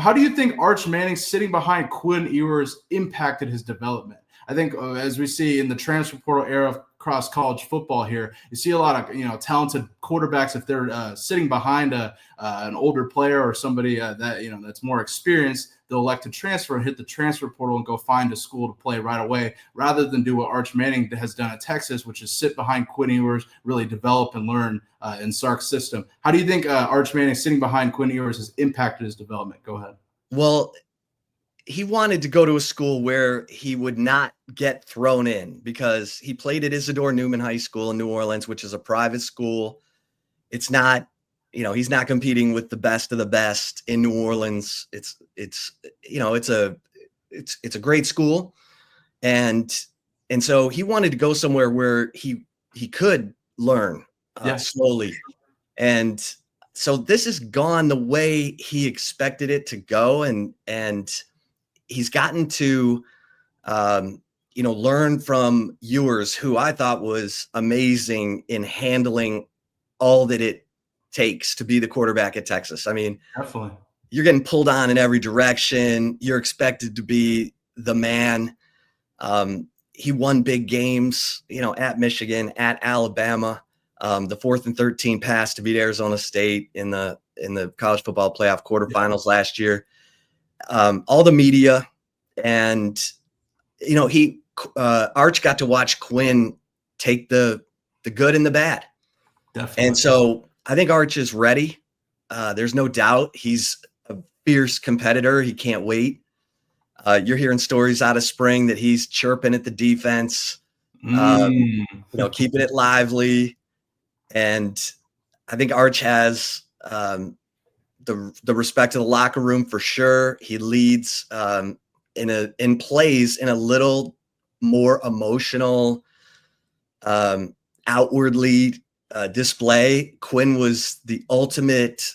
How do you think Arch Manning sitting behind Quinn Ewers impacted his development? I think as we see in the transfer portal era across college football here, you see a lot of talented quarterbacks. If they're sitting behind an older player or somebody that's more experienced, they'll elect to transfer and hit the transfer portal and go find a school to play right away, rather than do what Arch Manning has done at Texas, which is sit behind Quinn Ewers, really develop and learn in Sark's system. How do you think Arch Manning sitting behind Quinn Ewers has impacted his development? Go ahead. Well, he wanted to go to a school where he would not get thrown in, because he played at Isidore Newman High School in New Orleans, which is a private school. It's not, he's not competing with the best of the best in New Orleans. It's a great school. And so he wanted to go somewhere where he could learn slowly. And so this has gone the way he expected it to go. And he's gotten to, learn from Ewers, who I thought was amazing in handling all that it takes to be the quarterback at Texas. I mean, definitely, you're getting pulled on in every direction. You're expected to be the man. He won big games, at Michigan, at Alabama, the 4th and 13 pass to beat Arizona State in the college football playoff quarterfinals last year. All the media, and Arch got to watch Quinn take the good and the bad. Definitely. And so I think Arch is ready. There's no doubt he's a fierce competitor. He can't wait. You're hearing stories out of spring that he's chirping at the defense, keeping it lively. And I think Arch has the respect of the locker room for sure. He leads in plays in a little more emotional, outwardly display. Quinn was the ultimate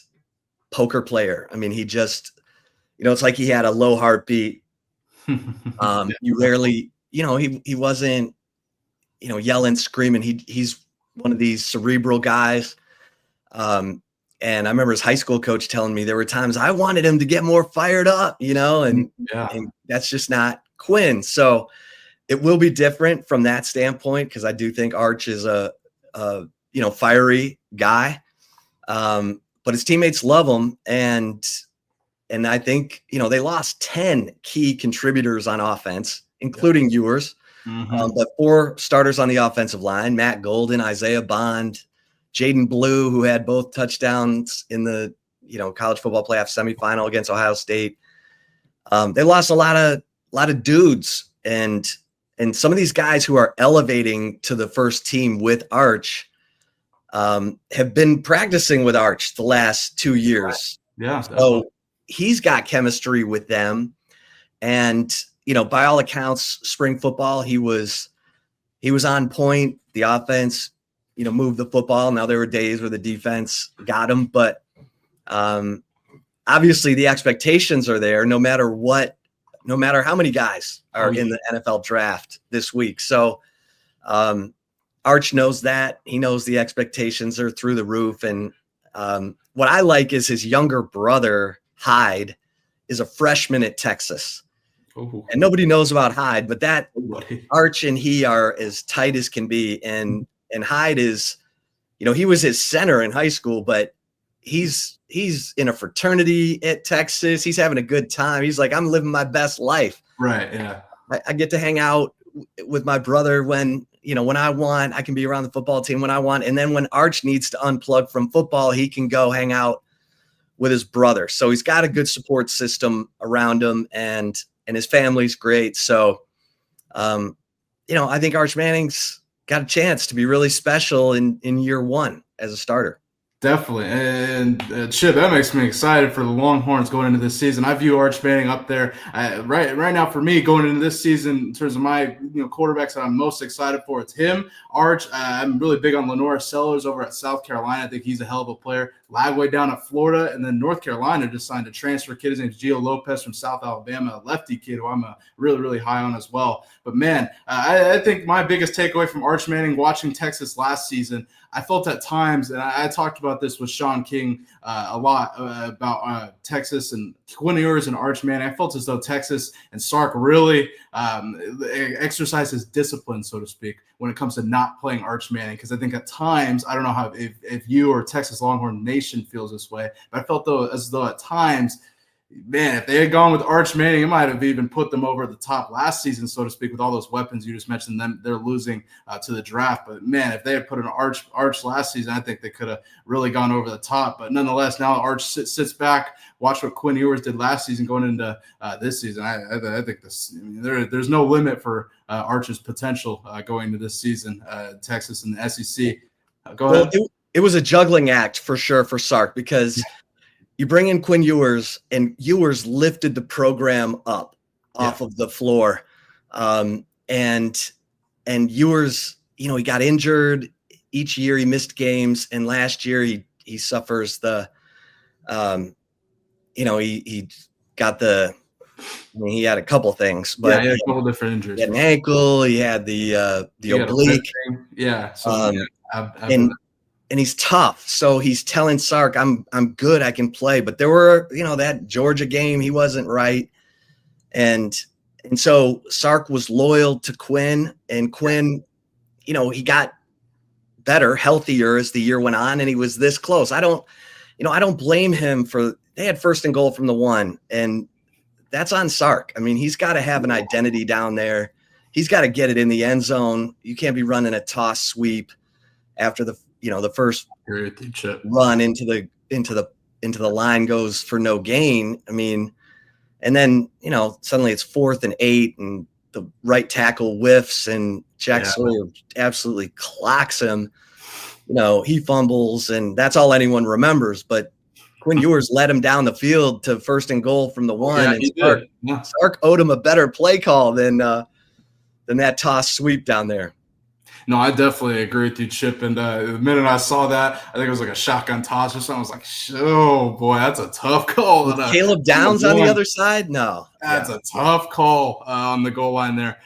poker player. I mean, he just, it's like he had a low heartbeat. You rarely, he wasn't, yelling, screaming. He's one of these cerebral guys. And I remember his high school coach telling me there were times I wanted him to get more fired up, and that's just not Quinn. So it will be different from that standpoint, because I do think Arch is a fiery guy. But his teammates love him. And I think, they lost 10 key contributors on offense, including Ewers. But 4 starters on the offensive line: Matt Golden, Isaiah Bond, Jaden Blue, who had both touchdowns in the college football playoff semifinal against Ohio State. They lost a lot of dudes, and some of these guys who are elevating to the first team with Arch have been practicing with Arch the last 2 years. Yeah. So he's got chemistry with them, and by all accounts, spring football, he was on point. The offense, moved the football. Now there were days where the defense got him, but obviously the expectations are there no matter how many guys are in the NFL draft this week. So Arch knows that. He knows the expectations are through the roof. And what I like is his younger brother, Hyde, is a freshman at Texas. Ooh. And nobody knows about Hyde, but Arch and he are as tight as can be. And Hyde is, he was his center in high school, but he's in a fraternity at Texas. He's having a good time. He's like, I'm living my best life. Right. Yeah. I get to hang out with my brother when I want. I can be around the football team when I want. And then when Arch needs to unplug from football, he can go hang out with his brother. So he's got a good support system around him, and his family's great. So, I think Arch Manning's got a chance to be really special in year one as a starter. Definitely. And Chip, that makes me excited for the Longhorns going into this season. I view Arch Manning up there right now for me going into this season in terms of my quarterbacks that I'm most excited for. It's him, Arch. I'm really big on Lenora Sellers over at South Carolina. I think he's a hell of a player. Lagway down at Florida, and then North Carolina just signed a transfer kid. His name's Gio Lopez from South Alabama, a lefty kid who I'm really, really high on as well. But man, I think my biggest takeaway from Arch Manning watching Texas last season, I felt at times, and I talked about this with Sean King a lot about Texas and Quinn Ewers and Arch Manning. I felt as though Texas and Sark really exercise his discipline, so to speak, when it comes to not playing Arch Manning. Because I think at times, I don't know how if you or Texas Longhorn Nation feels this way, but I felt as though at times, man, if they had gone with Arch Manning, it might have even put them over the top last season, so to speak, with all those weapons you just mentioned. Them they're losing to the draft, but man, if they had put an Arch last season, I think they could have really gone over the top. But nonetheless, now Arch sits back, watch what Quinn Ewers did last season going into this season. I think there's no limit for Arch's potential going into this season. Texas and the SEC. Go ahead. It was a juggling act for sure for Sark, because you bring in Quinn Ewers, and Ewers lifted the program up off of the floor. And Ewers, he got injured each year. He missed games. And last year he suffers the, he got he had a couple things, but he had a couple different injuries. He had an ankle. He had the oblique. So and he's tough. So he's telling Sark, I'm good. I can play. But there were, that Georgia game, he wasn't right. And so Sark was loyal to Quinn, and Quinn, he got better, healthier as the year went on, and he was this close. I don't blame him they had first and goal from the 1, and that's on Sark. I mean, he's got to have an identity down there. He's got to get it in the end zone. You can't be running a toss sweep after the first run into the line goes for no gain. I mean, and then, suddenly it's 4th and 8 and the right tackle whiffs and Jack Sawyer absolutely clocks him. He fumbles, and that's all anyone remembers. But Quinn Ewers led him down the field to first and goal from the 1. And Sark owed him a better play call than that toss sweep down there. No, I definitely agree with you, Chip. And the minute I saw that, I think it was like a shotgun toss or something. I was like, oh, boy, that's a tough call. Caleb Downs on the other side? No. That's a tough call on the goal line there.